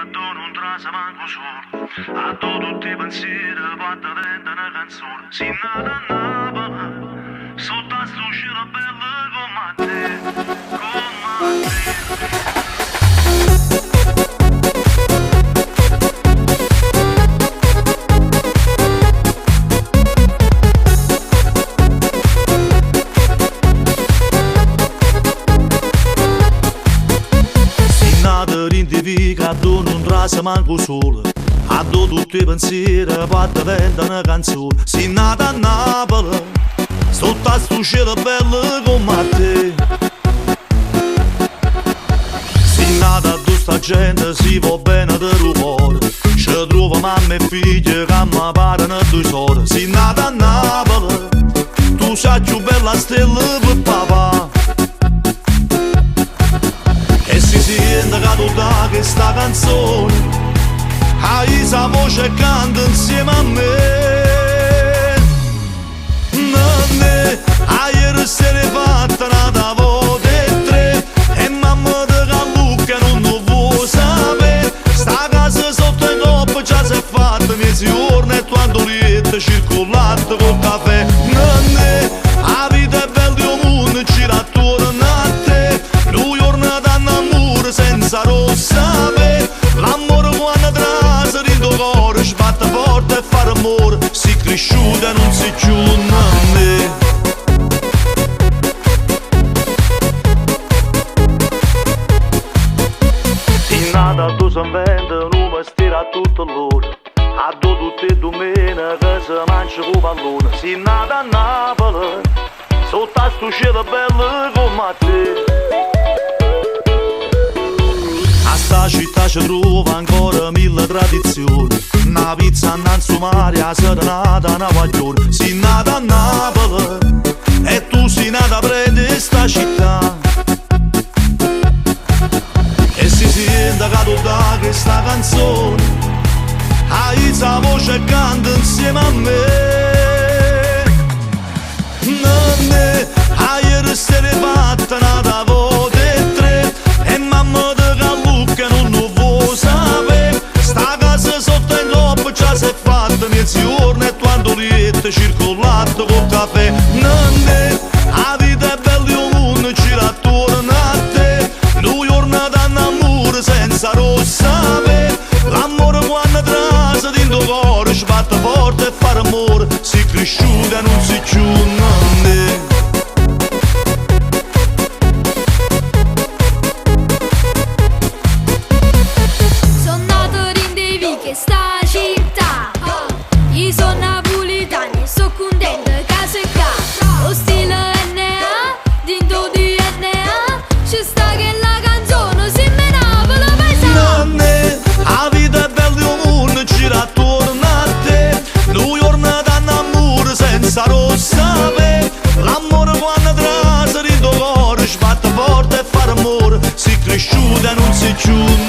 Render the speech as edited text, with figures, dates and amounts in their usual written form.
tu non trasa manco solo. A tu tutti i pensieri quando diventa una canzone. Si nata a Napoli, sotto a sto cielo bello come a te, come a te. Che tu non trasa manco solo, a tu tutti i pensieri quando diventa una canzone. Sei nata a Napoli, sotto a sto cielo bello come a te. Sei nata a tutta sta gente, si va bene del cuore. Ci trova mamma e figlie che mi parlano due sorelle. Sei nata a Napoli, tu sei più bella stella per papà. E si sente che tu da questa canzone hai sa voce canta insieme a me. Nanne, ieri sera fatta una volta e tre, e mamma di Callucca non lo vuoi sapere. Sta casa sotto il coppa già si è fatta mesi giorni e tu andoliette circolate col caffè. Nanne, la vita è bella e il mondo gira attorno a te. Due giorni d'amore senza rossa per l'amore quando trasa di tuo cuore sbatte forte e fare amore. Si cresciuta e non si chiude a me. In nata tu si inventa un mestiere a tutto l'ora. A due tutte le domeniche si mangia con pallone. Si nata a Napoli, sotto a sto cielo bello come a te. A sta città ci trova ancora mille tradizioni. Una pizza innanzi mare, a serenata, una guaglione. Sei nata a Napoli e tu sei nata a prendere sta città. E si sente che tu da questa canzone hai sa voce e canta insieme a me. Nanne, ieri sera fatta una volta e tre, e mamma di Callucca non lo vuoi sapere. Sta casa sotto il coppa già si è fatta mesi giorni e tu andoliette circolate col caffè. Nanne, la vita è bella e il mondo gira attorno a te. Due giorni d'amore senza rossa per l'amore quando trasa di tuo cuore sbatte forte e fare amore. Si cresciuta e non si chiude a me. Sono nato in Devi che sta città. Io sono napolitano e sono contento che sei qua. Lo stile NA, dinto di NA, ci sta che la canzone si me Napoli paesà. Nanne, la vita è bella e il mondo gira attorno a te. Due giorni d'amore senza rossa per l'amore quando trasa di tuo cuore sbatte forte e fare amore. Si cresciuta e non si chiude